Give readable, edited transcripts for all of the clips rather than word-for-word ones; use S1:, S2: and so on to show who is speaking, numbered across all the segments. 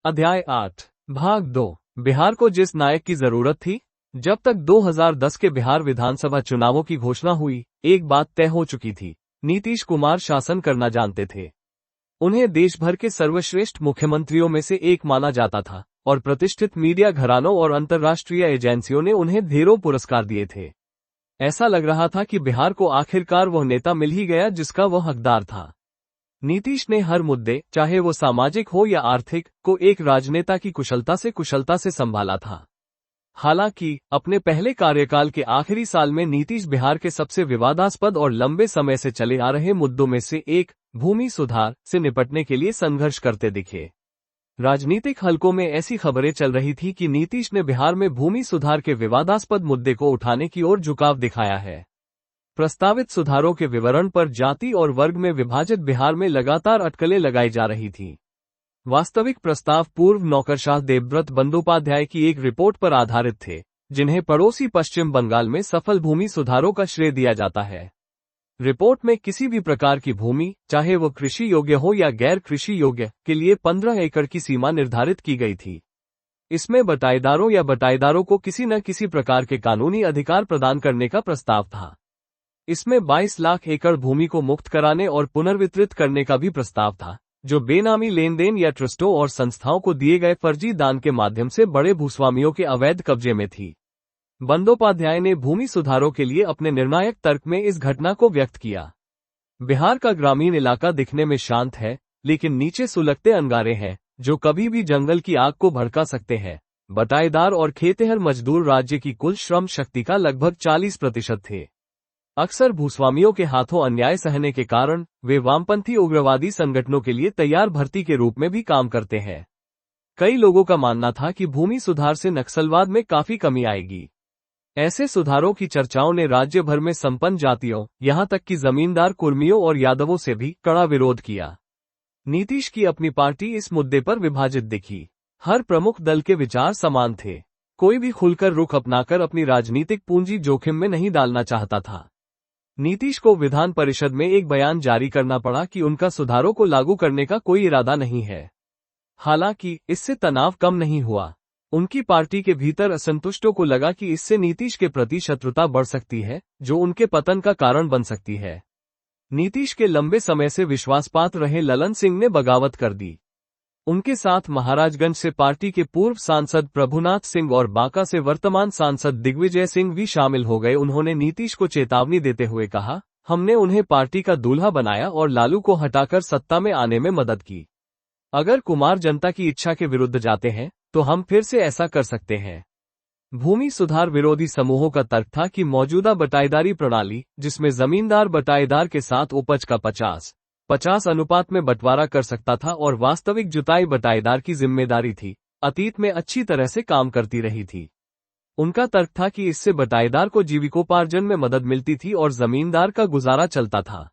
S1: अध्याय 8 भाग 2 बिहार को जिस नायक की जरूरत थी। जब तक 2010 के बिहार विधानसभा चुनावों की घोषणा हुई, एक बात तय हो चुकी थी। नीतीश कुमार शासन करना जानते थे। उन्हें देश भर के सर्वश्रेष्ठ मुख्यमंत्रियों में से एक माना जाता था और प्रतिष्ठित मीडिया घरानों और अंतर्राष्ट्रीय एजेंसियों ने उन्हें ढेरों पुरस्कार दिए थे। ऐसा लग रहा था कि बिहार को आखिरकार वह नेता मिल ही गया जिसका वह हकदार था। नीतीश ने हर मुद्दे, चाहे वो सामाजिक हो या आर्थिक, को एक राजनेता की कुशलता से संभाला था। हालांकि अपने पहले कार्यकाल के आखिरी साल में नीतीश बिहार के सबसे विवादास्पद और लंबे समय से चले आ रहे मुद्दों में से एक, भूमि सुधार, से निपटने के लिए संघर्ष करते दिखे। राजनीतिक हलकों में ऐसी खबरें चल रही थी कि नीतीश ने बिहार में भूमि सुधार के विवादास्पद मुद्दे को उठाने की ओर झुकाव दिखाया है। प्रस्तावित सुधारों के विवरण पर जाति और वर्ग में विभाजित बिहार में लगातार अटकलें लगाई जा रही थी। वास्तविक प्रस्ताव पूर्व नौकरशाह देवव्रत बंदोपाध्याय की एक रिपोर्ट पर आधारित थे, जिन्हें पड़ोसी पश्चिम बंगाल में सफल भूमि सुधारों का श्रेय दिया जाता है। रिपोर्ट में किसी भी प्रकार की भूमि, चाहे वो कृषि योग्य हो या गैर कृषि योग्य, के लिए 15 एकड़ की सीमा निर्धारित की गई थी। इसमें बटाईदारों को किसी न किसी प्रकार के कानूनी अधिकार प्रदान करने का प्रस्ताव था। इसमें 22 लाख एकड़ भूमि को मुक्त कराने और पुनर्वितरित करने का भी प्रस्ताव था, जो बेनामी लेन देन या ट्रस्टों और संस्थाओं को दिए गए फर्जी दान के माध्यम से बड़े भूस्वामियों के अवैध कब्जे में थी। बंदोपाध्याय ने भूमि सुधारों के लिए अपने निर्णायक तर्क में इस घटना को व्यक्त किया। बिहार का ग्रामीण इलाका दिखने में शांत है, लेकिन नीचे सुलगते अंगारे हैं, जो कभी भी जंगल की आग को भड़का सकते हैं। बटाईदार और खेतिहर मजदूर राज्य की कुल श्रम शक्ति का लगभग 40% थे। अक्सर भूस्वामियों के हाथों अन्याय सहने के कारण वे वामपंथी उग्रवादी संगठनों के लिए तैयार भर्ती के रूप में भी काम करते हैं। कई लोगों का मानना था कि भूमि सुधार से नक्सलवाद में काफी कमी आएगी। ऐसे सुधारों की चर्चाओं ने राज्य भर में संपन्न जातियों, यहां तक कि जमींदार कुर्मियों और यादवों से भी कड़ा विरोध किया। नीतीश की अपनी पार्टी इस मुद्दे पर विभाजित दिखी। हर प्रमुख दल के विचार समान थे। कोई भी खुलकर रुख अपनाकर अपनी राजनीतिक पूंजी जोखिम में नहीं डालना चाहता था। नीतीश को विधान परिषद में एक बयान जारी करना पड़ा कि उनका सुधारों को लागू करने का कोई इरादा नहीं है। हालांकि इससे तनाव कम नहीं हुआ। उनकी पार्टी के भीतर असंतुष्टों को लगा कि इससे नीतीश के प्रति शत्रुता बढ़ सकती है, जो उनके पतन का कारण बन सकती है। नीतीश के लंबे समय से विश्वासपात्र रहे ललन सिंह ने बगावत कर दी। उनके साथ महाराजगंज से पार्टी के पूर्व सांसद प्रभुनाथ सिंह और बांका से वर्तमान सांसद दिग्विजय सिंह भी शामिल हो गए। उन्होंने नीतीश को चेतावनी देते हुए कहा, हमने उन्हें पार्टी का दूल्हा बनाया और लालू को हटाकर सत्ता में आने में मदद की। अगर कुमार जनता की इच्छा के विरुद्ध जाते हैं, तो हम फिर से ऐसा कर सकते हैं। भूमि सुधार विरोधी समूहों का तर्क था कि मौजूदा बटाईदारी प्रणाली, जिसमें जमींदार बटाईदार के साथ उपज का 50-50 अनुपात में बंटवारा कर सकता था और वास्तविक जुताई बटाईदार की जिम्मेदारी थी, अतीत में अच्छी तरह से काम करती रही थी। उनका तर्क था कि इससे बटाईदार को जीविकोपार्जन में मदद मिलती थी और जमींदार का गुजारा चलता था।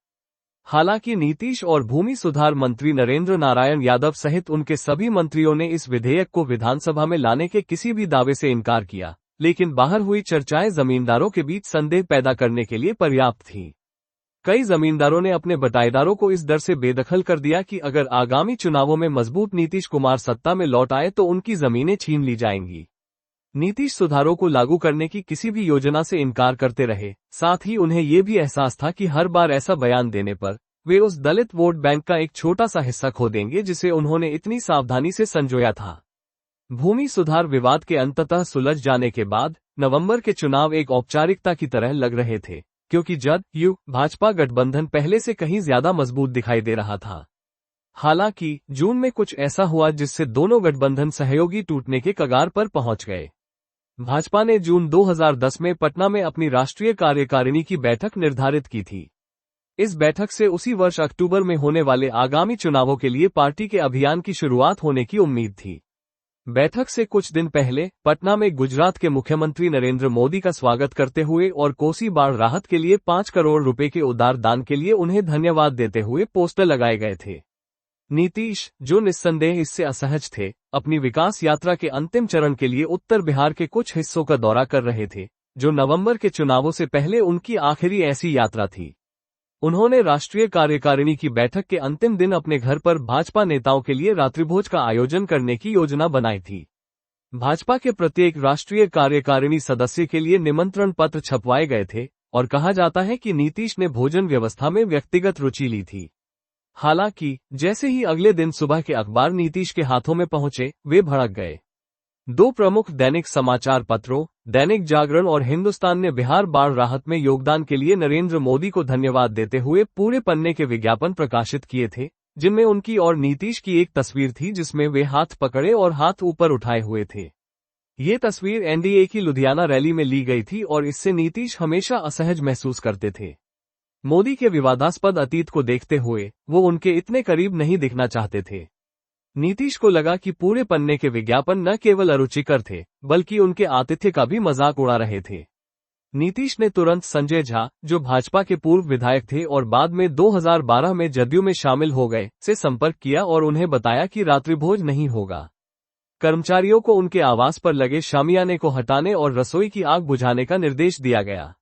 S1: हालांकि नीतीश और भूमि सुधार मंत्री नरेंद्र नारायण यादव सहित उनके सभी मंत्रियों ने इस विधेयक को विधानसभा में लाने के किसी भी दावे से इनकार किया, लेकिन बाहर हुई चर्चाएं जमींदारों के बीच संदेह पैदा करने के लिए पर्याप्त थीं। कई जमींदारों ने अपने बटाईदारों को इस डर से बेदखल कर दिया कि अगर आगामी चुनावों में मजबूत नीतीश कुमार सत्ता में लौट आए तो उनकी जमीनें छीन ली जाएंगी। नीतीश सुधारों को लागू करने की किसी भी योजना से इनकार करते रहे। साथ ही उन्हें यह भी एहसास था कि हर बार ऐसा बयान देने पर वे उस दलित वोट बैंक का एक छोटा सा हिस्सा खो देंगे जिसे उन्होंने इतनी सावधानी से संजोया था। भूमि सुधार विवाद के अंततः सुलझ जाने के बाद नवंबर के चुनाव एक औपचारिकता की तरह लग रहे थे, क्योंकि जदयू भाजपा गठबंधन पहले से कहीं ज्यादा मजबूत दिखाई दे रहा था। हालांकि जून में कुछ ऐसा हुआ जिससे दोनों गठबंधन सहयोगी टूटने के कगार पर पहुंच गए। भाजपा ने जून 2010 में पटना में अपनी राष्ट्रीय कार्यकारिणी की बैठक निर्धारित की थी। इस बैठक से उसी वर्ष अक्टूबर में होने वाले आगामी चुनावों के लिए पार्टी के अभियान की शुरुआत होने की उम्मीद थी। बैठक से कुछ दिन पहले पटना में गुजरात के मुख्यमंत्री नरेंद्र मोदी का स्वागत करते हुए और कोसी बाढ़ राहत के लिए 5 करोड़ रुपए के उदार दान के लिए उन्हें धन्यवाद देते हुए पोस्टर लगाए गए थे। नीतीश, जो निस्संदेह इससे असहज थे, अपनी विकास यात्रा के अंतिम चरण के लिए उत्तर बिहार के कुछ हिस्सों का दौरा कर रहे थे, जो नवंबर के चुनावों से पहले उनकी आखिरी ऐसी यात्रा थी। उन्होंने राष्ट्रीय कार्यकारिणी की बैठक के अंतिम दिन अपने घर पर भाजपा नेताओं के लिए रात्रिभोज का आयोजन करने की योजना बनाई थी। भाजपा के प्रत्येक राष्ट्रीय कार्यकारिणी सदस्य के लिए निमंत्रण पत्र छपवाए गए थे और कहा जाता है कि नीतीश ने भोजन व्यवस्था में व्यक्तिगत रुचि ली थी। हालांकि जैसे ही अगले दिन सुबह के अखबार नीतीश के हाथों में पहुंचे, वे भड़क गए। दो प्रमुख दैनिक समाचार पत्रों, दैनिक जागरण और हिंदुस्तान ने बिहार बाढ़ राहत में योगदान के लिए नरेंद्र मोदी को धन्यवाद देते हुए पूरे पन्ने के विज्ञापन प्रकाशित किए थे, जिनमें उनकी और नीतीश की एक तस्वीर थी जिसमें वे हाथ पकड़े और हाथ ऊपर उठाए हुए थे। ये तस्वीर एनडीए की लुधियाना रैली में ली गई थी और इससे नीतीश हमेशा असहज महसूस करते थे। मोदी के विवादास्पद अतीत को देखते हुए वो उनके इतने करीब नहीं दिखना चाहते थे। नीतीश को लगा कि पूरे पन्ने के विज्ञापन न केवल अरुचिकर थे, बल्कि उनके आतिथ्य का भी मजाक उड़ा रहे थे। नीतीश ने तुरंत संजय झा, जो भाजपा के पूर्व विधायक थे और बाद में 2012 में जदयू में शामिल हो गए, से संपर्क किया और उन्हें बताया कि रात्रिभोज नहीं होगा। कर्मचारियों को उनके आवास पर लगे शामियाने को हटाने और रसोई की आग बुझाने का निर्देश दिया गया।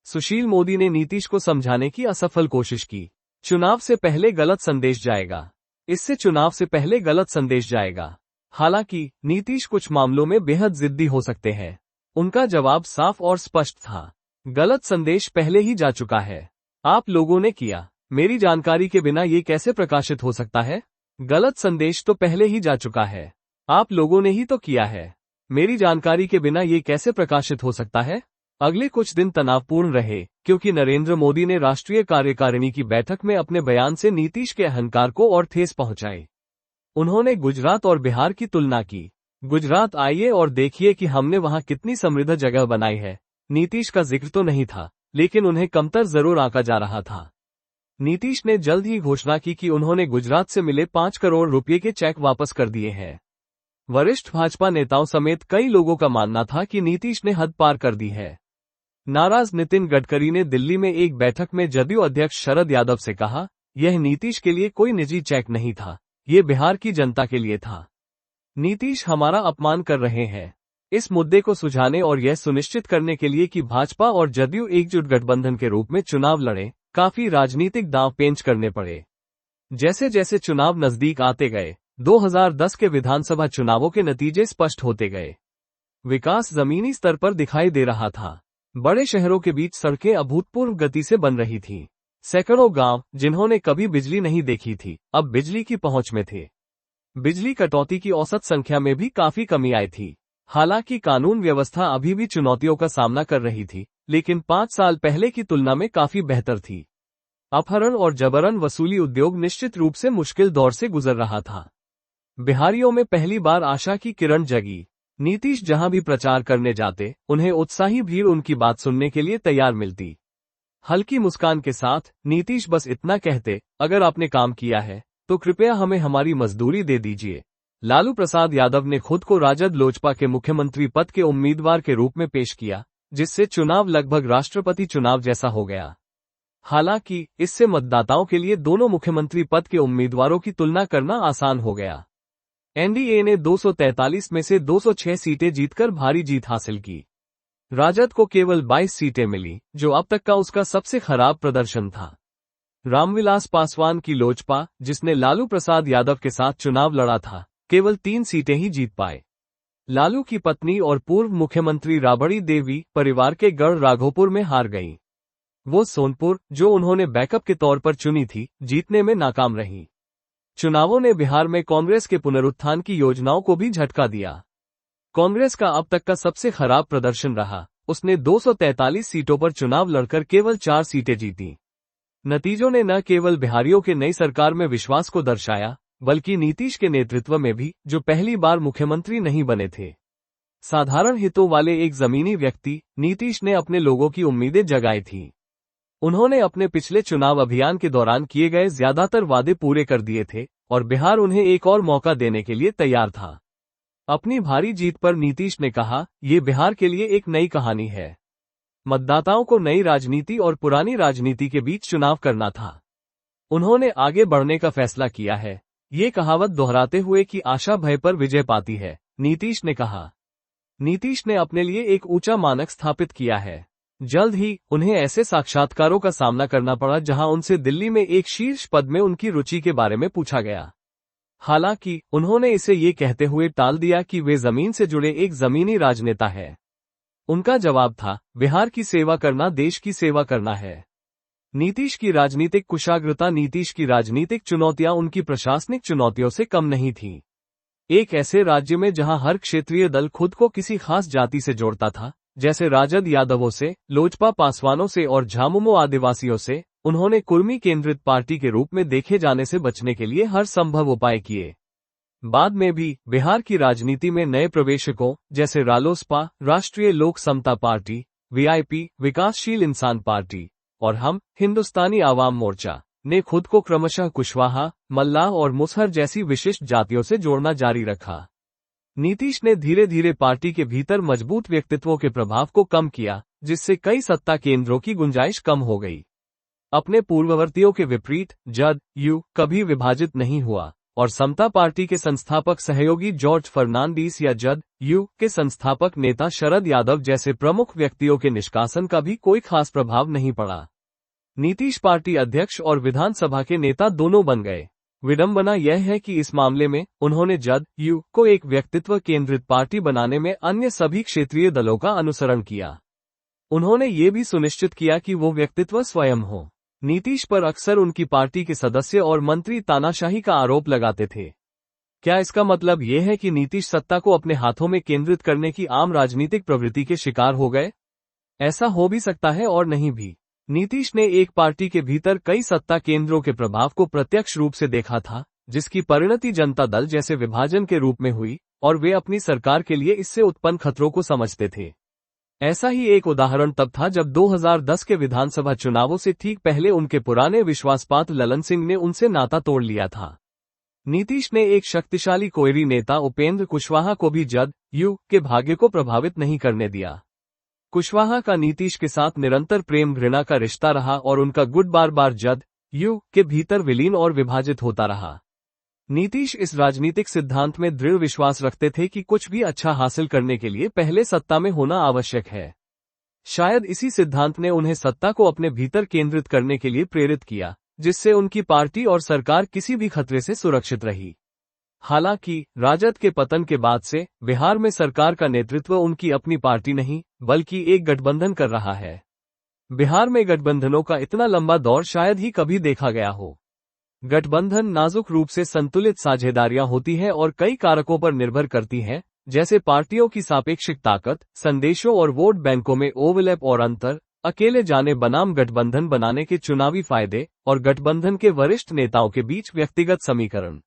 S1: सुशील मोदी ने नीतीश को समझाने की असफल कोशिश की। चुनाव से पहले गलत संदेश जाएगा, इससे चुनाव से पहले गलत संदेश जाएगा। हालांकि नीतीश कुछ मामलों में बेहद जिद्दी हो सकते हैं। उनका जवाब साफ और स्पष्ट था। गलत संदेश पहले ही जा चुका है। आप लोगों ने किया, मेरी जानकारी के बिना ये कैसे प्रकाशित हो सकता है? गलत संदेश तो पहले ही जा चुका है। आप लोगों ने ही तो किया है। मेरी जानकारी के बिना ये कैसे प्रकाशित हो सकता है? अगले कुछ दिन तनावपूर्ण रहे, क्योंकि नरेंद्र मोदी ने राष्ट्रीय कार्यकारिणी की बैठक में अपने बयान से नीतीश के अहंकार को और ठेस पहुंचाई। उन्होंने गुजरात और बिहार की तुलना की। गुजरात आइए और देखिए कि हमने वहां कितनी समृद्ध जगह बनाई है। नीतीश का जिक्र तो नहीं था, लेकिन उन्हें कमतर जरूर आंका जा रहा था। नीतीश ने जल्द ही घोषणा की कि उन्होंने गुजरात से मिले 5 करोड़ रुपए के चेक वापस कर दिए हैं। वरिष्ठ भाजपा नेताओं समेत कई लोगों का मानना था कि नीतीश ने हद पार कर दी है। नाराज नितिन गडकरी ने दिल्ली में एक बैठक में जदयू अध्यक्ष शरद यादव से कहा, यह नीतीश के लिए कोई निजी चेक नहीं था, ये बिहार की जनता के लिए था। नीतीश हमारा अपमान कर रहे हैं। इस मुद्दे को सुलझाने और यह सुनिश्चित करने के लिए कि भाजपा और जदयू एकजुट गठबंधन के रूप में चुनाव लड़े, काफी राजनीतिक दांव पेंच करने पड़े। जैसे जैसे चुनाव नजदीक आते गए, 2010 के विधानसभा चुनावों के नतीजे स्पष्ट होते गए। विकास जमीनी स्तर पर दिखाई दे रहा था। बड़े शहरों के बीच सड़कें अभूतपूर्व गति से बन रही थीं। सैकड़ों गांव, जिन्होंने कभी बिजली नहीं देखी थी, अब बिजली की पहुंच में थे। बिजली कटौती की औसत संख्या में भी काफी कमी आई थी। हालांकि कानून व्यवस्था अभी भी चुनौतियों का सामना कर रही थी, लेकिन 5 साल पहले की तुलना में काफी बेहतर थी। अपहरण और जबरन वसूली उद्योग निश्चित रूप से मुश्किल दौर से गुजर रहा था। बिहारियों में पहली बार आशा की किरण जगी। नीतीश जहां भी प्रचार करने जाते, उन्हें उत्साही भीड़ उनकी बात सुनने के लिए तैयार मिलती। हल्की मुस्कान के साथ नीतीश बस इतना कहते, अगर आपने काम किया है तो कृपया हमें हमारी मजदूरी दे दीजिए। लालू प्रसाद यादव ने खुद को राजद लोजपा के मुख्यमंत्री पद के उम्मीदवार के रूप में पेश किया, जिससे चुनाव लगभग राष्ट्रपति चुनाव जैसा हो गया। हालांकि इससे मतदाताओं के लिए दोनों मुख्यमंत्री पद के उम्मीदवारों की तुलना करना आसान हो गया। एनडीए ने 243 में से 206 सीटें जीतकर भारी जीत हासिल की। राजद को केवल 22 सीटें मिली, जो अब तक का उसका सबसे खराब प्रदर्शन था। रामविलास पासवान की लोजपा, जिसने लालू प्रसाद यादव के साथ चुनाव लड़ा था, केवल 3 सीटें ही जीत पाए। लालू की पत्नी और पूर्व मुख्यमंत्री राबड़ी देवी परिवार के गढ़ राघोपुर में हार गईं। वो सोनपुर, जो उन्होंने बैकअप के तौर पर चुनी थी, जीतने में नाकाम रहीं। चुनावों ने बिहार में कांग्रेस के पुनरुत्थान की योजनाओं को भी झटका दिया। कांग्रेस का अब तक का सबसे खराब प्रदर्शन रहा। उसने 243 सीटों पर चुनाव लड़कर केवल 4 सीटें जीती। नतीजों ने न केवल बिहारियों के नई सरकार में विश्वास को दर्शाया, बल्कि नीतीश के नेतृत्व में भी, जो पहली बार मुख्यमंत्री नहीं बने थे। साधारण हितों वाले एक जमीनी व्यक्ति, नीतीश ने अपने लोगों की उम्मीदें जगाई थी। उन्होंने अपने पिछले चुनाव अभियान के दौरान किए गए ज्यादातर वादे पूरे कर दिए थे और बिहार उन्हें एक और मौका देने के लिए तैयार था। अपनी भारी जीत पर नीतीश ने कहा, ये बिहार के लिए एक नई कहानी है। मतदाताओं को नई राजनीति और पुरानी राजनीति के बीच चुनाव करना था। उन्होंने आगे बढ़ने का फैसला किया है। ये कहावत दोहराते हुए कि आशा भय पर विजय पाती है, नीतीश ने कहा। नीतीश ने अपने लिए एक ऊंचा मानक स्थापित किया है। जल्द ही उन्हें ऐसे साक्षात्कारों का सामना करना पड़ा जहां उनसे दिल्ली में एक शीर्ष पद में उनकी रुचि के बारे में पूछा गया। हालांकि उन्होंने इसे ये कहते हुए टाल दिया कि वे जमीन से जुड़े एक जमीनी राजनेता है। उनका जवाब था, बिहार की सेवा करना देश की सेवा करना है। नीतीश की राजनीतिक कुशाग्रता, नीतीश की राजनीतिक चुनौतियां उनकी प्रशासनिक चुनौतियों से कम नहीं थीं। एक ऐसे राज्य में जहां हर क्षेत्रीय दल खुद को किसी खास जाति से जोड़ता था, जैसे राजद यादवों से, लोजपा पासवानों से और झामुमो आदिवासियों से, उन्होंने कुर्मी केंद्रित पार्टी के रूप में देखे जाने से बचने के लिए हर संभव उपाय किए। बाद में भी बिहार की राजनीति में नए प्रवेशकों जैसे रालोसपा, राष्ट्रीय लोक समता पार्टी, वीआईपी, विकासशील इंसान पार्टी और हम, हिंदुस्तानी आवाम मोर्चा ने खुद को क्रमशः कुशवाहा, मल्लाह और मुसहर जैसी विशिष्ट जातियों से जोड़ना जारी रखा। नीतीश ने धीरे धीरे पार्टी के भीतर मजबूत व्यक्तित्वों के प्रभाव को कम किया, जिससे कई सत्ता केंद्रों की गुंजाइश कम हो गई। अपने पूर्ववर्तियों के विपरीत जद-यू कभी विभाजित नहीं हुआ और समता पार्टी के संस्थापक सहयोगी जॉर्ज फर्नांडीस या जद-यू के संस्थापक नेता शरद यादव जैसे प्रमुख व्यक्तियों के निष्कासन का भी कोई खास प्रभाव नहीं पड़ा। नीतीश पार्टी अध्यक्ष और विधानसभा के नेता दोनों बन गए। विडंबना यह है कि इस मामले में उन्होंने जद-यू को एक व्यक्तित्व केंद्रित पार्टी बनाने में अन्य सभी क्षेत्रीय दलों का अनुसरण किया। उन्होंने ये भी सुनिश्चित किया कि वो व्यक्तित्व स्वयं हो। नीतीश पर अक्सर उनकी पार्टी के सदस्य और मंत्री तानाशाही का आरोप लगाते थे। क्या इसका मतलब यह है कि नीतीश सत्ता को अपने हाथों में केंद्रित करने की आम राजनीतिक प्रवृत्ति के शिकार हो गए? ऐसा हो भी सकता है और नहीं भी। नीतीश ने एक पार्टी के भीतर कई सत्ता केंद्रों के प्रभाव को प्रत्यक्ष रूप से देखा था, जिसकी परिणति जनता दल जैसे विभाजन के रूप में हुई, और वे अपनी सरकार के लिए इससे उत्पन्न खतरों को समझते थे। ऐसा ही एक उदाहरण तब था जब 2010 के विधानसभा चुनावों से ठीक पहले उनके पुराने विश्वासपात्र ललन सिंह ने उनसे नाता तोड़ लिया था। नीतीश ने एक शक्तिशाली कोयरी नेता उपेंद्र कुशवाहा को भी जद-यू के भाग्य को प्रभावित नहीं करने दिया। कुशवाहा का नीतीश के साथ निरंतर प्रेम घृणा का रिश्ता रहा और उनका गुट बार बार जद-यू के भीतर विलीन और विभाजित होता रहा। नीतीश इस राजनीतिक सिद्धांत में दृढ़ विश्वास रखते थे कि कुछ भी अच्छा हासिल करने के लिए पहले सत्ता में होना आवश्यक है। शायद इसी सिद्धांत ने उन्हें सत्ता को अपने भीतर केंद्रित करने के लिए प्रेरित किया, जिससे उनकी पार्टी और सरकार किसी भी खतरे से सुरक्षित रही। हालांकि राजद के पतन के बाद से बिहार में सरकार का नेतृत्व उनकी अपनी पार्टी नहीं, बल्कि एक गठबंधन कर रहा है। बिहार में गठबंधनों का इतना लंबा दौर शायद ही कभी देखा गया हो। गठबंधन नाजुक रूप से संतुलित साझेदारियां होती हैं और कई कारकों पर निर्भर करती हैं, जैसे पार्टियों की सापेक्षिक ताकत, संदेशों और वोट बैंकों में ओवरलैप और अंतर, अकेले जाने बनाम गठबंधन बनाने के चुनावी फायदे और गठबंधन के वरिष्ठ नेताओं के बीच व्यक्तिगत समीकरण।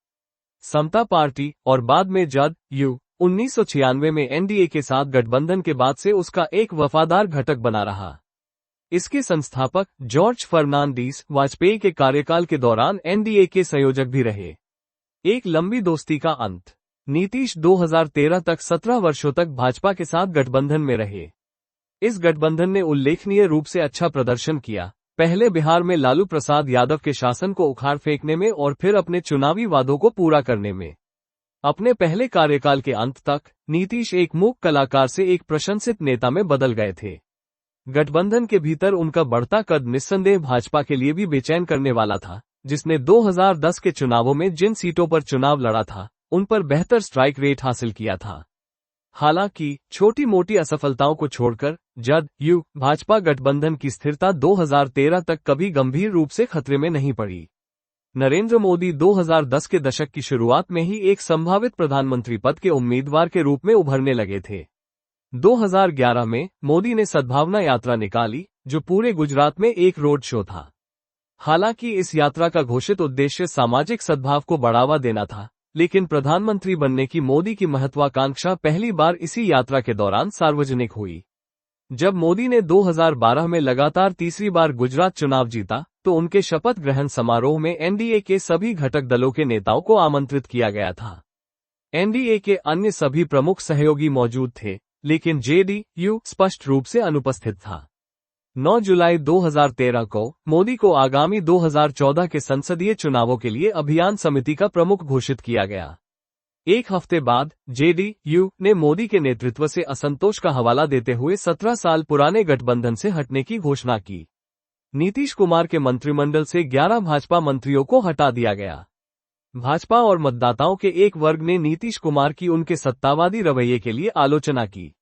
S1: समता पार्टी और बाद में जद-यू 1996 में एनडीए के साथ गठबंधन के बाद से उसका एक वफादार घटक बना रहा। इसके संस्थापक जॉर्ज फर्नांडीस वाजपेयी के कार्यकाल के दौरान एनडीए के संयोजक भी रहे। एक लंबी दोस्ती का अंत। नीतीश 2013 तक 17 वर्षों तक भाजपा के साथ गठबंधन में रहे। इस गठबंधन ने उल्लेखनीय रूप से अच्छा प्रदर्शन किया, पहले बिहार में लालू प्रसाद यादव के शासन को उखाड़ फेंकने में और फिर अपने चुनावी वादों को पूरा करने में। अपने पहले कार्यकाल के अंत तक नीतीश एक मूक कलाकार से एक प्रशंसित नेता में बदल गए थे। गठबंधन के भीतर उनका बढ़ता कद निस्संदेह भाजपा के लिए भी बेचैन करने वाला था, जिसने 2010 के चुनावों में जिन सीटों पर चुनाव लड़ा था, उन पर बेहतर स्ट्राइक रेट हासिल किया था। हालांकि छोटी मोटी असफलताओं को छोड़कर जद-यू भाजपा गठबंधन की स्थिरता 2013 तक कभी गंभीर रूप से खतरे में नहीं पड़ी। नरेंद्र मोदी 2010 के दशक की शुरुआत में ही एक संभावित प्रधानमंत्री पद के उम्मीदवार के रूप में उभरने लगे थे। 2011 में मोदी ने सद्भावना यात्रा निकाली, जो पूरे गुजरात में एक रोड शो था। हालांकि इस यात्रा का घोषित उद्देश्य सामाजिक सद्भाव को बढ़ावा देना था, लेकिन प्रधानमंत्री बनने की मोदी की महत्वाकांक्षा पहली बार इसी यात्रा के दौरान सार्वजनिक हुई। जब मोदी ने 2012 में लगातार तीसरी बार गुजरात चुनाव जीता, तो उनके शपथ ग्रहण समारोह में एनडीए के सभी घटक दलों के नेताओं को आमंत्रित किया गया था। एनडीए के अन्य सभी प्रमुख सहयोगी मौजूद थे, लेकिन जेडीयू स्पष्ट रूप से अनुपस्थित था। 9 जुलाई 2013 को मोदी को आगामी 2014 के संसदीय चुनावों के लिए अभियान समिति का प्रमुख घोषित किया गया। एक हफ्ते बाद जेडीयू ने मोदी के नेतृत्व से असंतोष का हवाला देते हुए 17 साल पुराने गठबंधन से हटने की घोषणा की। नीतीश कुमार के मंत्रिमंडल से 11 भाजपा मंत्रियों को हटा दिया गया। भाजपा और मतदाताओं के एक वर्ग ने नीतीश कुमार की उनके सत्तावादी रवैये के लिए आलोचना की।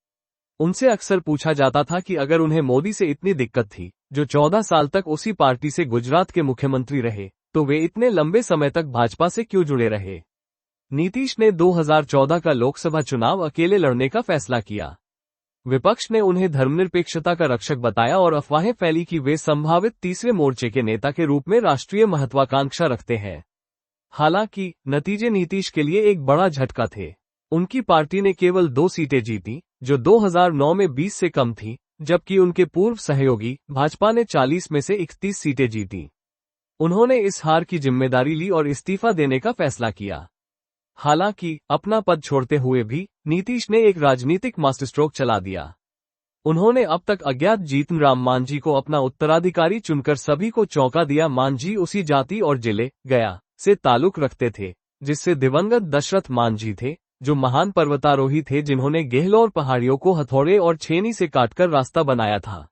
S1: उनसे अक्सर पूछा जाता था कि अगर उन्हें मोदी से इतनी दिक्कत थी, जो 14 साल तक उसी पार्टी से गुजरात के मुख्यमंत्री रहे, तो वे इतने लंबे समय तक भाजपा से क्यों जुड़े रहे। नीतीश ने 2014 का लोकसभा चुनाव अकेले लड़ने का फैसला किया। विपक्ष ने उन्हें धर्मनिरपेक्षता का रक्षक बताया और अफवाहें फैली कि वे संभावित तीसरे मोर्चे के नेता के रूप में राष्ट्रीय महत्वाकांक्षा रखते हैं। हालांकि नतीजे नीतीश के लिए एक बड़ा झटका थे। उनकी पार्टी ने केवल 2 सीटें जीती, जो 2009 में 20 से कम थी, जबकि उनके पूर्व सहयोगी भाजपा ने 40 में से 31 सीटें जीती। उन्होंने इस हार की जिम्मेदारी ली और इस्तीफा देने का फैसला किया। हालांकि अपना पद छोड़ते हुए भी नीतीश ने एक राजनीतिक मास्टरस्ट्रोक चला दिया। उन्होंने अब तक अज्ञात जीतन राम मांझी को अपना उत्तराधिकारी चुनकर सभी को चौंका दिया। मांझी उसी जाति और जिले गया से ताल्लुक रखते थे जिससे दिवंगत दशरथ मांझी थे, जो महान पर्वतारोही थे जिन्होंने गेहलोर पहाड़ियों को हथौड़े और छेनी से काटकर रास्ता बनाया था।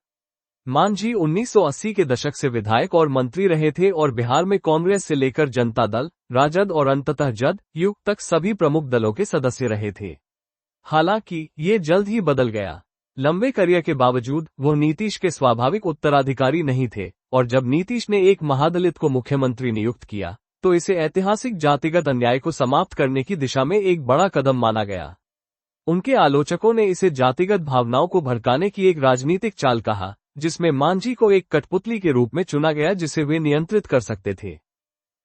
S1: मांझी 1980 के दशक से विधायक और मंत्री रहे थे और बिहार में कांग्रेस से लेकर जनता दल, राजद और अंततः जदयू तक सभी प्रमुख दलों के सदस्य रहे थे। हालांकि ये जल्द ही बदल गया। लंबे करियर के बावजूद वो नीतीश के स्वाभाविक उत्तराधिकारी नहीं थे और जब नीतीश ने एक महादलित को मुख्यमंत्री नियुक्त किया तो इसे ऐतिहासिक जातिगत अन्याय को समाप्त करने की दिशा में एक बड़ा कदम माना गया। उनके आलोचकों ने इसे जातिगत भावनाओं को भड़काने की एक राजनीतिक चाल कहा, जिसमें मांझी को एक कठपुतली के रूप में चुना गया जिसे वे नियंत्रित कर सकते थे।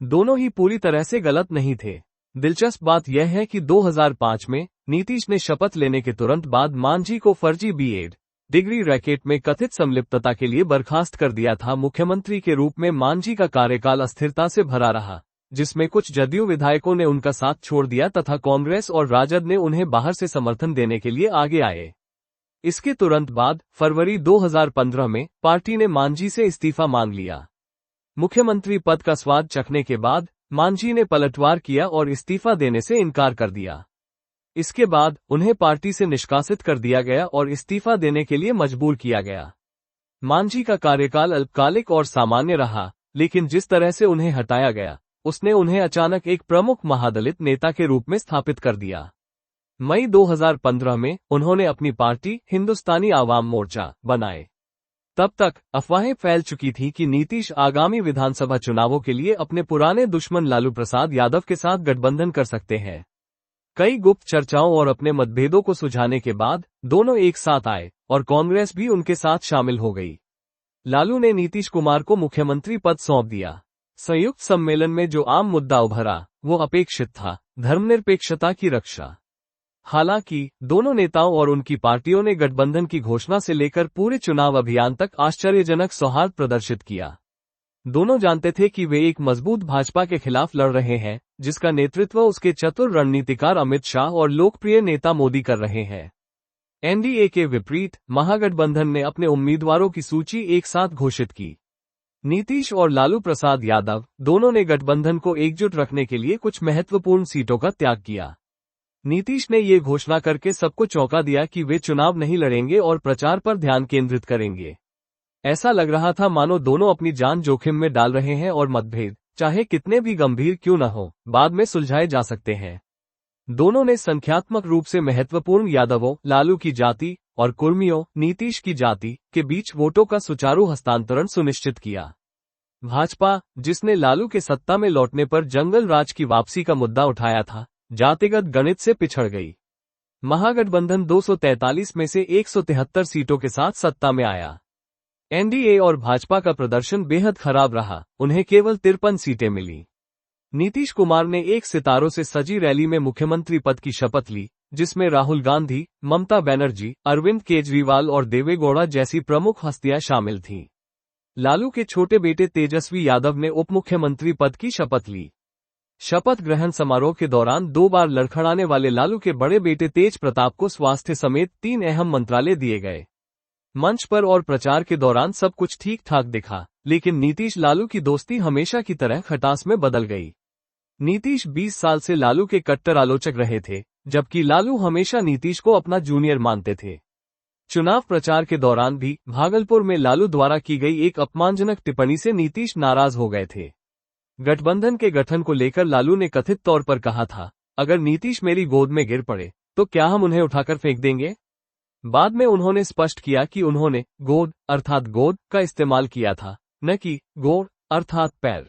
S1: दोनों ही पूरी तरह से गलत नहीं थे। दिलचस्प बात यह है कि 2005 में नीतीश ने शपथ लेने के तुरंत बाद मांझी को फर्जी बीएड डिग्री रैकेट में कथित संलिप्तता के लिए बर्खास्त कर दिया था। मुख्यमंत्री के रूप में मांझी का कार्यकाल अस्थिरता से भरा रहा, जिसमें कुछ जदयू विधायकों ने उनका साथ छोड़ दिया तथा कांग्रेस और राजद ने उन्हें बाहर से समर्थन देने के लिए आगे आए। इसके तुरंत बाद फरवरी 2015 में पार्टी ने मांझी से इस्तीफा मांग लिया। मुख्यमंत्री पद का स्वाद चखने के बाद मांझी ने पलटवार किया और इस्तीफा देने से इनकार कर दिया। इसके बाद उन्हें पार्टी से निष्कासित कर दिया गया और इस्तीफा देने के लिए मजबूर किया गया। मांझी का कार्यकाल अल्पकालिक और सामान्य रहा, लेकिन जिस तरह से उन्हें हटाया गया उसने उन्हें अचानक एक प्रमुख महादलित नेता के रूप में स्थापित कर दिया। मई 2015 में उन्होंने अपनी पार्टी हिंदुस्तानी आवाम मोर्चा बनाए। तब तक अफवाहें फैल चुकी थी कि नीतीश आगामी विधानसभा चुनावों के लिए अपने पुराने दुश्मन लालू प्रसाद यादव के साथ गठबंधन कर सकते हैं। कई गुप्त चर्चाओं और अपने मतभेदों को सुलझाने के बाद दोनों एक साथ आए और कांग्रेस भी उनके साथ शामिल हो गई। लालू ने नीतीश कुमार को मुख्यमंत्री पद सौंप दिया। संयुक्त सम्मेलन में जो आम मुद्दा उभरा वो अपेक्षित था, धर्मनिरपेक्षता की रक्षा। हालांकि दोनों नेताओं और उनकी पार्टियों ने गठबंधन की घोषणा से लेकर पूरे चुनाव अभियान तक आश्चर्यजनक सौहार्द प्रदर्शित किया। दोनों जानते थे कि वे एक मजबूत भाजपा के खिलाफ लड़ रहे हैं, जिसका नेतृत्व उसके चतुर रणनीतिकार अमित शाह और लोकप्रिय नेता मोदी कर रहे हैं। एनडीए के विपरीत महागठबंधन ने अपने उम्मीदवारों की सूची एक साथ घोषित की। नीतीश और लालू प्रसाद यादव दोनों ने गठबंधन को एकजुट रखने के लिए कुछ महत्वपूर्ण सीटों का त्याग किया। नीतीश ने ये घोषणा करके सबको चौंका दिया कि वे चुनाव नहीं लड़ेंगे और प्रचार पर ध्यान केंद्रित करेंगे। ऐसा लग रहा था मानो दोनों अपनी जान जोखिम में डाल रहे हैं और मतभेद, चाहे कितने भी गंभीर क्यों न हो, बाद में सुलझाए जा सकते हैं। दोनों ने संख्यात्मक रूप से महत्वपूर्ण यादवों, लालू की जाति और कुर्मियों, नीतीश की जाति के बीच वोटों का सुचारू हस्तांतरण सुनिश्चित किया। भाजपा, जिसने लालू के सत्ता में लौटने पर जंगल राज की वापसी का मुद्दा उठाया था, जातिगत गणित से पिछड़ गई। महागठबंधन 243 में से 173 सीटों के साथ सत्ता में आया। एनडीए और भाजपा का प्रदर्शन बेहद खराब रहा, उन्हें केवल 53 सीटें मिली। नीतीश कुमार ने एक सितारों से सजी रैली में मुख्यमंत्री पद की शपथ ली, जिसमें राहुल गांधी, ममता बनर्जी, अरविंद केजरीवाल और देवेगौड़ा जैसी प्रमुख हस्तियां शामिल थीं। लालू के छोटे बेटे तेजस्वी यादव ने उप मुख्यमंत्री पद की शपथ ली। शपथ ग्रहण समारोह के दौरान 2 बार लड़खड़ाने वाले लालू के बड़े बेटे तेज प्रताप को स्वास्थ्य समेत 3 अहम मंत्रालय दिए गए। मंच पर और प्रचार के दौरान सब कुछ ठीक ठाक दिखा, लेकिन नीतीश लालू की दोस्ती हमेशा की तरह खटास में बदल गई। नीतीश 20 साल से लालू के कट्टर आलोचक रहे थे, जबकि लालू हमेशा नीतीश को अपना जूनियर मानते थे। चुनाव प्रचार के दौरान भी भागलपुर में लालू द्वारा की गई एक अपमानजनक टिप्पणी से नीतीश नाराज हो गए थे। गठबंधन के गठन को लेकर लालू ने कथित तौर पर कहा था, अगर नीतीश मेरी गोद में गिर पड़े तो क्या हम उन्हें उठाकर फेंक देंगे। बाद में उन्होंने स्पष्ट किया कि उन्होंने गोद अर्थात गोद का इस्तेमाल किया था, न कि गोड़ अर्थात पैर।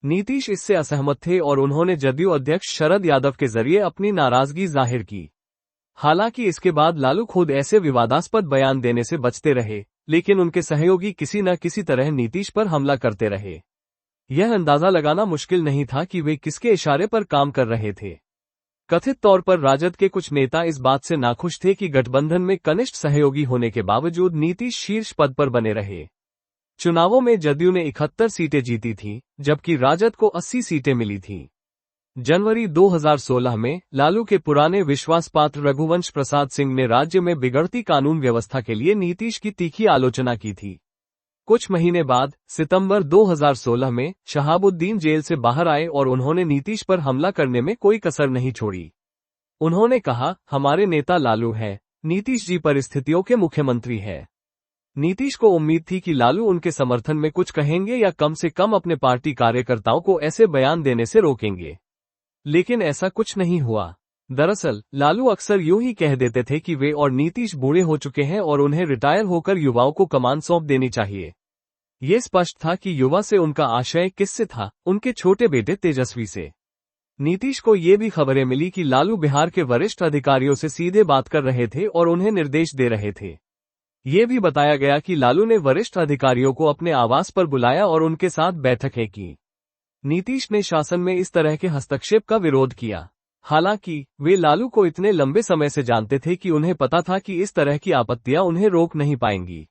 S1: नीतीश इससे असहमत थे और उन्होंने जदयू अध्यक्ष शरद यादव के जरिए अपनी नाराजगी जाहिर की। हालांकि इसके बाद लालू खुद ऐसे विवादास्पद बयान देने से बचते रहे, लेकिन उनके सहयोगी किसी न किसी तरह नीतीश पर हमला करते रहे। यह अंदाजा लगाना मुश्किल नहीं था कि वे किसके इशारे पर काम कर रहे थे। कथित तौर पर राजद के कुछ नेता इस बात से नाखुश थे कि गठबंधन में कनिष्ठ सहयोगी होने के बावजूद नीतीश शीर्ष पद पर बने रहे। चुनावों में जदयू ने 71 सीटें जीती थीं, जबकि राजद को 80 सीटें मिली थीं। जनवरी 2016 में लालू के पुराने विश्वासपात्र रघुवंश प्रसाद सिंह ने राज्य में बिगड़ती कानून व्यवस्था के लिए नीतीश की तीखी आलोचना की थी। कुछ महीने बाद सितंबर 2016 में शहाबुद्दीन जेल से बाहर आए और उन्होंने नीतीश पर हमला करने में कोई कसर नहीं छोड़ी। उन्होंने कहा, हमारे नेता लालू है, नीतीश जी परिस्थितियों के मुख्यमंत्री है। नीतीश को उम्मीद थी कि लालू उनके समर्थन में कुछ कहेंगे या कम से कम अपने पार्टी कार्यकर्ताओं को ऐसे बयान देने से रोकेंगे, लेकिन ऐसा कुछ नहीं हुआ। दरअसल लालू अक्सर यूं ही कह देते थे कि वे और नीतीश बूढ़े हो चुके हैं और उन्हें रिटायर होकर युवाओं को कमान सौंप देनी चाहिए। ये स्पष्ट था कि युवा से उनका आशय किससे था, उनके छोटे बेटे तेजस्वी से। नीतीश को ये भी खबरें मिली कि लालू बिहार के वरिष्ठ अधिकारियों से सीधे बात कर रहे थे और उन्हें निर्देश दे रहे थे। ये भी बताया गया कि लालू ने वरिष्ठ अधिकारियों को अपने आवास पर बुलाया और उनके साथ बैठकें की। नीतीश ने शासन में इस तरह के हस्तक्षेप का विरोध किया। हालांकि वे लालू को इतने लंबे समय से जानते थे कि उन्हें पता था कि इस तरह की आपत्तियां उन्हें रोक नहीं पाएंगी।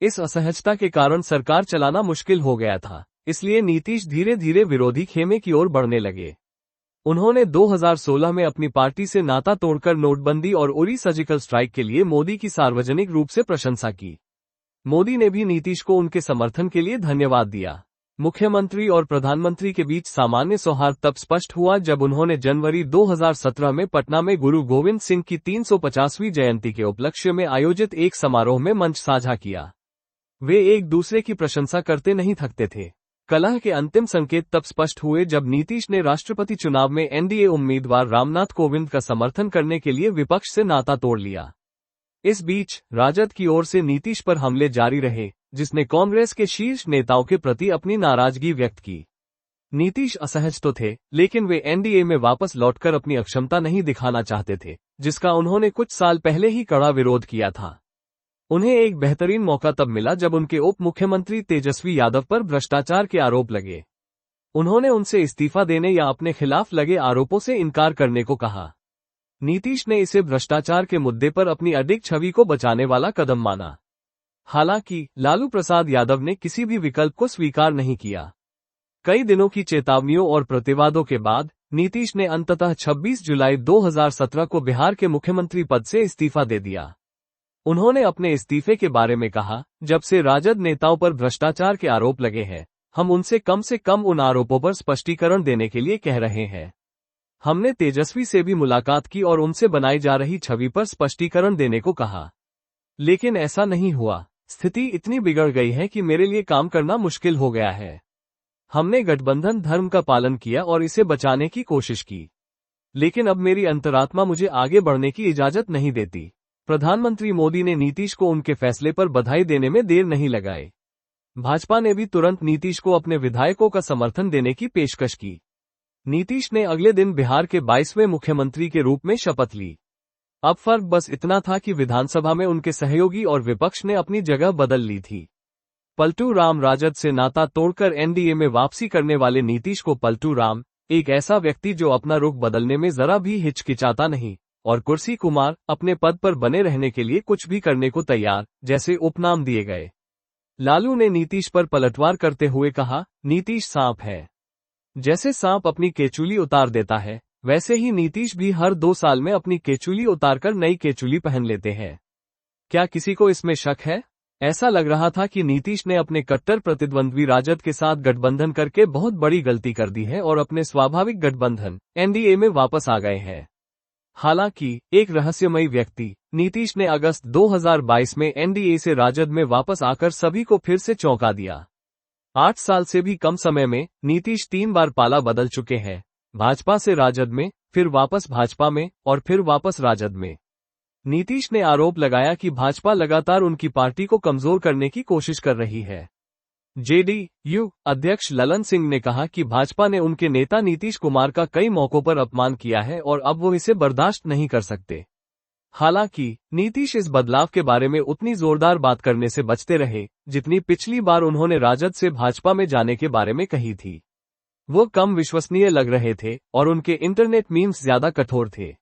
S1: इस असहजता के कारण सरकार चलाना मुश्किल हो गया था, इसलिए नीतीश धीरे धीरे विरोधी खेमे की ओर बढ़ने लगे। उन्होंने 2016 में अपनी पार्टी से नाता तोड़कर नोटबंदी और उरी सर्जिकल स्ट्राइक के लिए मोदी की सार्वजनिक रूप से प्रशंसा की। मोदी ने भी नीतीश को उनके समर्थन के लिए धन्यवाद दिया। मुख्यमंत्री और प्रधानमंत्री के बीच सामान्य सौहार्द तब स्पष्ट हुआ जब उन्होंने जनवरी 2017 में पटना में गुरु गोविंद सिंह की 350वीं जयंती के उपलक्ष्य में आयोजित एक समारोह में मंच साझा किया। वे एक दूसरे की प्रशंसा करते नहीं थकते थे। कलह के अंतिम संकेत तब स्पष्ट हुए जब नीतीश ने राष्ट्रपति चुनाव में एनडीए उम्मीदवार रामनाथ कोविंद का समर्थन करने के लिए विपक्ष से नाता तोड़ लिया। इस बीच राजद की ओर से नीतीश पर हमले जारी रहे, जिसने कांग्रेस के शीर्ष नेताओं के प्रति अपनी नाराजगी व्यक्त की। नीतीश असहज तो थे, लेकिन वे एनडीए में वापस लौटकर अपनी अक्षमता नहीं दिखाना चाहते थे, जिसका उन्होंने कुछ साल पहले ही कड़ा विरोध किया था। उन्हें एक बेहतरीन मौका तब मिला जब उनके उप मुख्यमंत्री तेजस्वी यादव पर भ्रष्टाचार के आरोप लगे। उन्होंने उनसे इस्तीफा देने या अपने खिलाफ लगे आरोपों से इनकार करने को कहा। नीतीश ने इसे भ्रष्टाचार के मुद्दे पर अपनी अडिग छवि को बचाने वाला कदम माना। हालांकि लालू प्रसाद यादव ने किसी भी विकल्प को स्वीकार नहीं किया। कई दिनों की चेतावनियों और प्रतिवादों के बाद नीतीश ने अंततः 26 जुलाई 2017 को बिहार के मुख्यमंत्री पद से इस्तीफा दे दिया। उन्होंने अपने इस्तीफे के बारे में कहा, जब से राजद नेताओं पर भ्रष्टाचार के आरोप लगे हैं, हम उनसे कम से कम उन आरोपों पर स्पष्टीकरण देने के लिए कह रहे हैं। हमने तेजस्वी से भी मुलाकात की और उनसे बनाई जा रही छवि पर स्पष्टीकरण देने को कहा, लेकिन ऐसा नहीं हुआ। स्थिति इतनी बिगड़ गई है कि मेरे लिए काम करना मुश्किल हो गया है। हमने गठबंधन धर्म का पालन किया और इसे बचाने की कोशिश की, लेकिन अब मेरी अंतरात्मा मुझे आगे बढ़ने की इजाजत नहीं देती। प्रधानमंत्री मोदी ने नीतीश को उनके फैसले पर बधाई देने में देर नहीं लगाई। भाजपा ने भी तुरंत नीतीश को अपने विधायकों का समर्थन देने की पेशकश की। नीतीश ने अगले दिन बिहार के 22वें मुख्यमंत्री के रूप में शपथ ली। अब फर्क बस इतना था कि विधानसभा में उनके सहयोगी और विपक्ष ने अपनी जगह बदल ली थी। पलटू राम राजद से नाता तोड़कर एनडीए में वापसी करने वाले नीतीश को पलटू राम, एक ऐसा व्यक्ति जो अपना रुख बदलने में जरा भी हिचकिचाता नहीं, और कुर्सी कुमार, अपने पद पर बने रहने के लिए कुछ भी करने को तैयार, जैसे उपनाम दिए गए। लालू ने नीतीश पर पलटवार करते हुए कहा, नीतीश सांप है। जैसे सांप अपनी केचुली उतार देता है, वैसे ही नीतीश भी हर 2 साल में अपनी केचुली उतारकर नई केचुली पहन लेते हैं। क्या किसी को इसमें शक है? ऐसा लग रहा था कि नीतीश ने अपने कट्टर प्रतिद्वंद्वी राजद के साथ गठबंधन करके बहुत बड़ी गलती कर दी है और अपने स्वाभाविक गठबंधन एनडीए में वापस आ गए हैं। हालांकि एक रहस्यमयी व्यक्ति नीतीश ने अगस्त 2022 में एनडीए से राजद में वापस आकर सभी को फिर से चौंका दिया। 8 साल से भी कम समय में नीतीश 3 बार पाला बदल चुके हैं, भाजपा से राजद में, फिर वापस भाजपा में और फिर वापस राजद में। नीतीश ने आरोप लगाया कि भाजपा लगातार उनकी पार्टी को कमजोर करने की कोशिश कर रही है। जेडीयू अध्यक्ष ललन सिंह ने कहा कि भाजपा ने उनके नेता नीतीश कुमार का कई मौकों पर अपमान किया है और अब वो इसे बर्दाश्त नहीं कर सकते। हालांकि नीतीश इस बदलाव के बारे में उतनी जोरदार बात करने से बचते रहे जितनी पिछली बार उन्होंने राजद से भाजपा में जाने के बारे में कही थी। वो कम विश्वसनीय लग रहे थे और उनके इंटरनेट मीम्स ज्यादा कठोर थे।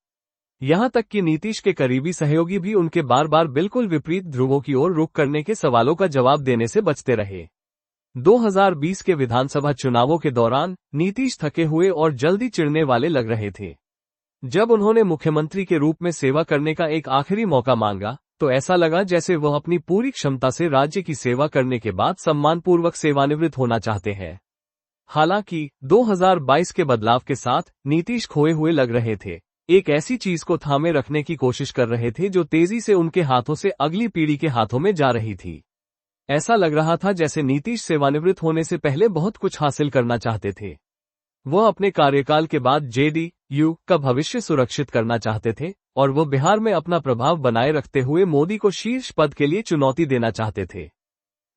S1: यहां तक कि नीतीश के करीबी सहयोगी भी उनके बार बार बिल्कुल विपरीत ध्रुवों की ओर रुख करने के सवालों का जवाब देने से बचते रहे। 2020 के विधानसभा चुनावों के दौरान नीतीश थके हुए और जल्दी चिढ़ने वाले लग रहे थे। जब उन्होंने मुख्यमंत्री के रूप में सेवा करने का एक आखिरी मौका मांगा तो ऐसा लगा जैसे वह अपनी पूरी क्षमता से राज्य की सेवा करने के बाद सम्मानपूर्वक सेवानिवृत्त होना चाहते हैं। हालांकि 2022 के बदलाव के साथ नीतीश खोए हुए लग रहे थे, एक ऐसी चीज को थामे रखने की कोशिश कर रहे थे जो तेजी से उनके हाथों से अगली पीढ़ी के हाथों में जा रही थी। ऐसा लग रहा था जैसे नीतीश सेवानिवृत्त होने से पहले बहुत कुछ हासिल करना चाहते थे। वह अपने कार्यकाल के बाद जेडीयू का भविष्य सुरक्षित करना चाहते थे और वह बिहार में अपना प्रभाव बनाए रखते हुए मोदी को शीर्ष पद के लिए चुनौती देना चाहते थे।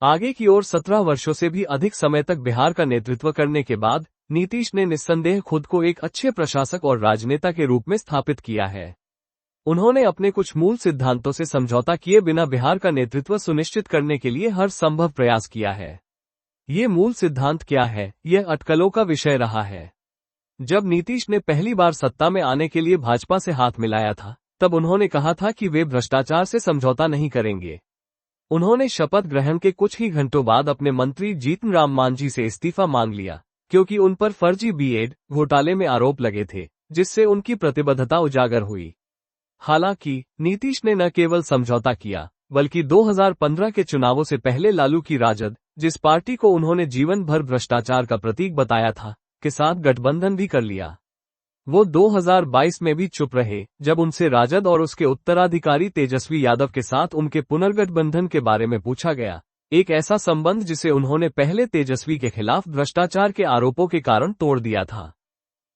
S1: आगे की ओर 17 वर्षों से भी अधिक समय तक बिहार का नेतृत्व करने के बाद नीतीश ने निस्संदेह खुद को एक अच्छे प्रशासक और राजनेता के रूप में स्थापित किया है। उन्होंने अपने कुछ मूल सिद्धांतों से समझौता किए बिना बिहार का नेतृत्व सुनिश्चित करने के लिए हर संभव प्रयास किया है। ये मूल सिद्धांत क्या है, यह अटकलों का विषय रहा है। जब नीतीश ने पहली बार सत्ता में आने के लिए भाजपा से हाथ मिलाया था, तब उन्होंने कहा था कि वे भ्रष्टाचार से समझौता नहीं करेंगे। उन्होंने शपथ ग्रहण के कुछ ही घंटों बाद अपने मंत्री जीतन राम मांझी से इस्तीफा मांग लिया, क्योंकि उन पर फर्जी बीएड घोटाले में आरोप लगे थे, जिससे उनकी प्रतिबद्धता उजागर हुई। हालांकि नीतीश ने न केवल समझौता किया, बल्कि 2015 के चुनावों से पहले लालू की राजद, जिस पार्टी को उन्होंने जीवन भर भ्रष्टाचार का प्रतीक बताया था, के साथ गठबंधन भी कर लिया। वो 2022 में भी चुप रहे जब उनसे राजद और उसके उत्तराधिकारी तेजस्वी यादव के साथ उनके पुनर्गठबंधन के बारे में पूछा गया, एक ऐसा संबंध जिसे उन्होंने पहले तेजस्वी के खिलाफ भ्रष्टाचार के आरोपों के कारण तोड़ दिया था।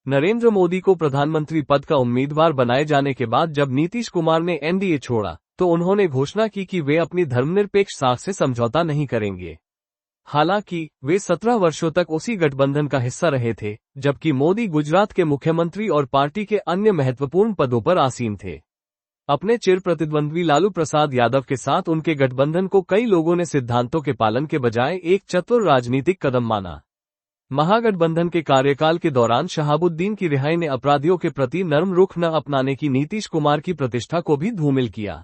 S1: नरेंद्र मोदी को प्रधानमंत्री पद का उम्मीदवार बनाए जाने के बाद जब नीतीश कुमार ने एनडीए छोड़ा तो उन्होंने घोषणा की कि वे अपनी धर्मनिरपेक्ष साख से समझौता नहीं करेंगे। हालांकि वे 17 वर्षों तक उसी गठबंधन का हिस्सा रहे थे, जबकि मोदी गुजरात के मुख्यमंत्री और पार्टी के अन्य महत्वपूर्ण पदों पर आसीन थे। अपने चिर प्रतिद्वंद्वी लालू प्रसाद यादव के साथ उनके गठबंधन को कई लोगों ने सिद्धांतों के पालन के बजाय एक चतुर राजनीतिक कदम माना। महागठबंधन के कार्यकाल के दौरान शहाबुद्दीन की रिहाई ने अपराधियों के प्रति नर्म रुख न अपनाने की नीतीश कुमार की प्रतिष्ठा को भी धूमिल किया।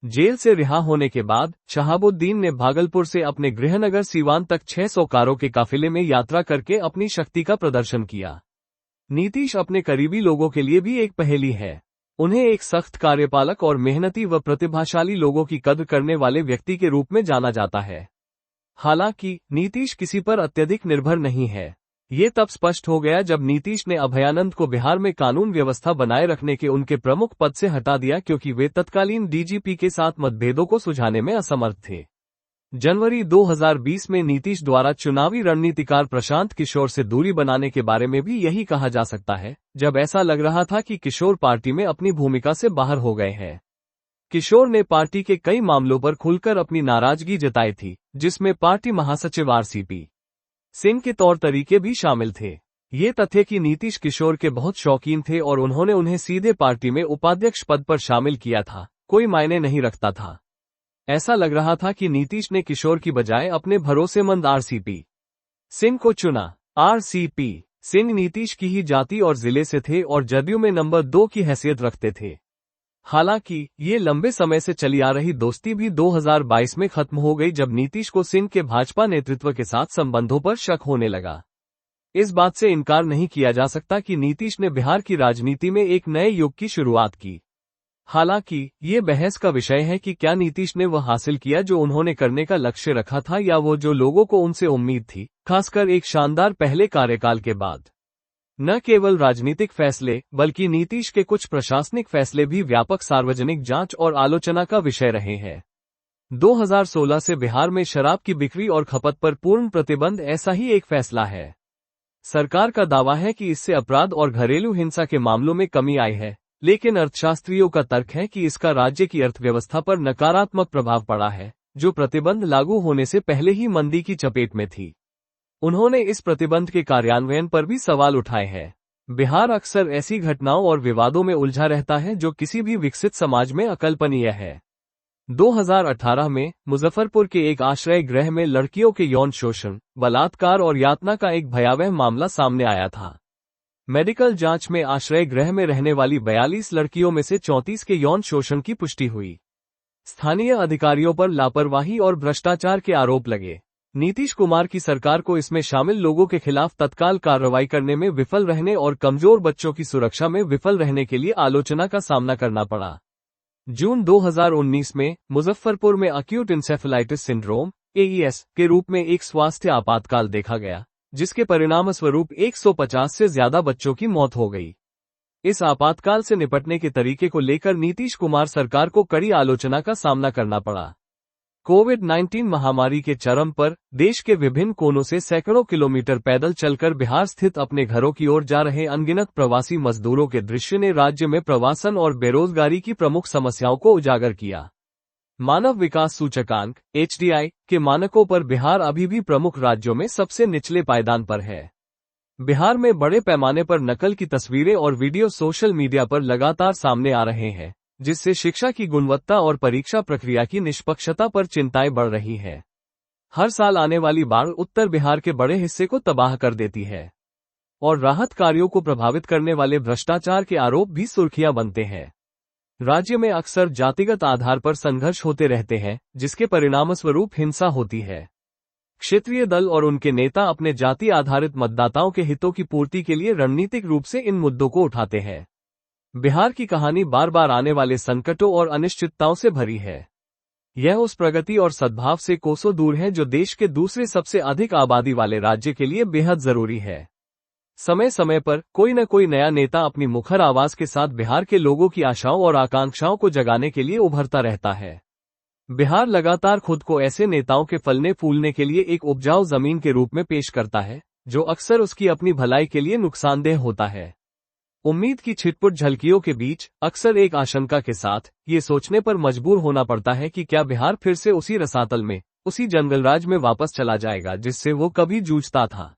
S1: जेल से रिहा होने के बाद शहाबुद्दीन ने भागलपुर से अपने गृहनगर सीवान तक 600 कारों के काफिले में यात्रा करके अपनी शक्ति का प्रदर्शन किया। नीतीश अपने करीबी लोगों के लिए भी एक पहेली है। उन्हें एक सख्त कार्यपालक और मेहनती व प्रतिभाशाली लोगों की कद्र करने वाले व्यक्ति के रूप में जाना जाता है। हालांकि नीतीश किसी पर अत्यधिक निर्भर नहीं है। ये तब स्पष्ट हो गया जब नीतीश ने अभयानंद को बिहार में कानून व्यवस्था बनाए रखने के उनके प्रमुख पद से हटा दिया, क्योंकि वे तत्कालीन डीजीपी के साथ मतभेदों को सुलझाने में असमर्थ थे। जनवरी 2020 में नीतीश द्वारा चुनावी रणनीतिकार प्रशांत किशोर से दूरी बनाने के बारे में भी यही कहा जा सकता है, जब ऐसा लग रहा था कि किशोर पार्टी में अपनी भूमिका से बाहर हो गए हैं। किशोर ने पार्टी के कई मामलों पर खुलकर अपनी नाराजगी जताई थी, जिसमें पार्टी महासचिव आरसीपी सिंह के तौर तरीके भी शामिल थे। ये तथ्य कि नीतीश किशोर के बहुत शौकीन थे और उन्होंने उन्हें सीधे पार्टी में उपाध्यक्ष पद पर शामिल किया था, कोई मायने नहीं रखता था। ऐसा लग रहा था कि नीतीश ने किशोर की बजाय अपने भरोसेमंद आरसीपी सिंह को चुना। आरसीपी सिंह नीतीश की ही जाति और जिले से थे और जदयू में नंबर 2 की हैसियत रखते थे। हालांकि ये लंबे समय से चली आ रही दोस्ती भी 2022 में खत्म हो गई, जब नीतीश को सिंह के भाजपा नेतृत्व के साथ संबंधों पर शक होने लगा। इस बात से इनकार नहीं किया जा सकता कि नीतीश ने बिहार की राजनीति में एक नए युग की शुरुआत की। हालांकि ये बहस का विषय है कि क्या नीतीश ने वह हासिल किया जो उन्होंने करने का लक्ष्य रखा था, या वो जो लोगों को उनसे उम्मीद थी, खासकर एक शानदार पहले कार्यकाल के बाद। न केवल राजनीतिक फैसले बल्कि नीतीश के कुछ प्रशासनिक फैसले भी व्यापक सार्वजनिक जांच और आलोचना का विषय रहे हैं। 2016 से बिहार में शराब की बिक्री और खपत पर पूर्ण प्रतिबंध ऐसा ही एक फैसला है। सरकार का दावा है कि इससे अपराध और घरेलू हिंसा के मामलों में कमी आई है, लेकिन अर्थशास्त्रियों का तर्क है कि इसका राज्य की अर्थव्यवस्था पर नकारात्मक प्रभाव पड़ा है, जो प्रतिबंध लागू होने से पहले ही मंदी की चपेट में थी। उन्होंने इस प्रतिबंध के कार्यान्वयन पर भी सवाल उठाए हैं। बिहार अक्सर ऐसी घटनाओं और विवादों में उलझा रहता है जो किसी भी विकसित समाज में अकल्पनीय है। 2018 में मुजफ्फरपुर के एक आश्रय गृह में लड़कियों के यौन शोषण, बलात्कार और यातना का एक भयावह मामला सामने आया था। मेडिकल जांच में आश्रय गृह में रहने वाली 42 लड़कियों में से 34 के यौन शोषण की पुष्टि हुई। स्थानीय अधिकारियों पर लापरवाही और भ्रष्टाचार के आरोप लगे। नीतीश कुमार की सरकार को इसमें शामिल लोगों के खिलाफ तत्काल कार्रवाई करने में विफल रहने और कमजोर बच्चों की सुरक्षा में विफल रहने के लिए आलोचना का सामना करना पड़ा। जून 2019 में मुजफ्फरपुर में एक्यूट इंसेफेलाइटिस सिंड्रोम (AES) के रूप में एक स्वास्थ्य आपातकाल देखा गया, जिसके परिणामस्वरूप 150 से ज्यादा बच्चों की मौत हो गई। इस आपातकाल से निपटने के तरीके को लेकर नीतीश कुमार सरकार को कड़ी आलोचना का सामना करना पड़ा। कोविड-19 महामारी के चरम पर देश के विभिन्न कोनों से सैकड़ों किलोमीटर पैदल चलकर बिहार स्थित अपने घरों की ओर जा रहे अनगिनत प्रवासी मजदूरों के दृश्य ने राज्य में प्रवासन और बेरोजगारी की प्रमुख समस्याओं को उजागर किया। मानव विकास सूचकांक (HDI) के मानकों पर बिहार अभी भी प्रमुख राज्यों में सबसे निचले पायदान पर है। बिहार में बड़े पैमाने पर नकल की तस्वीरें और वीडियो सोशल मीडिया पर लगातार सामने आ रहे हैं, जिससे शिक्षा की गुणवत्ता और परीक्षा प्रक्रिया की निष्पक्षता पर चिंताएं बढ़ रही हैं। हर साल आने वाली बाढ़ उत्तर बिहार के बड़े हिस्से को तबाह कर देती है, और राहत कार्यों को प्रभावित करने वाले भ्रष्टाचार के आरोप भी सुर्खियां बनते हैं। राज्य में अक्सर जातिगत आधार पर संघर्ष होते रहते हैं, जिसके परिणामस्वरूप हिंसा होती है। क्षेत्रीय दल और उनके नेता अपने जाति आधारित मतदाताओं के हितों की पूर्ति के लिए रणनीतिक रूप से इन मुद्दों को उठाते हैं। बिहार की कहानी बार बार आने वाले संकटों और अनिश्चितताओं से भरी है। यह उस प्रगति और सद्भाव से कोसों दूर है जो देश के दूसरे सबसे अधिक आबादी वाले राज्य के लिए बेहद जरूरी है। समय समय पर कोई न कोई नया नेता अपनी मुखर आवाज के साथ बिहार के लोगों की आशाओं और आकांक्षाओं को जगाने के लिए उभरता रहता है। बिहार लगातार खुद को ऐसे नेताओं के फलने फूलने के लिए एक उपजाऊ जमीन के रूप में पेश करता है, जो अक्सर उसकी अपनी भलाई के लिए नुकसानदेह होता है। उम्मीद की छिटपुट झलकियों के बीच अक्सर एक आशंका के साथ ये सोचने पर मजबूर होना पड़ता है कि क्या बिहार फिर से उसी रसातल में, उसी जंगलराज में वापस चला जाएगा जिससे वो कभी जूझता था।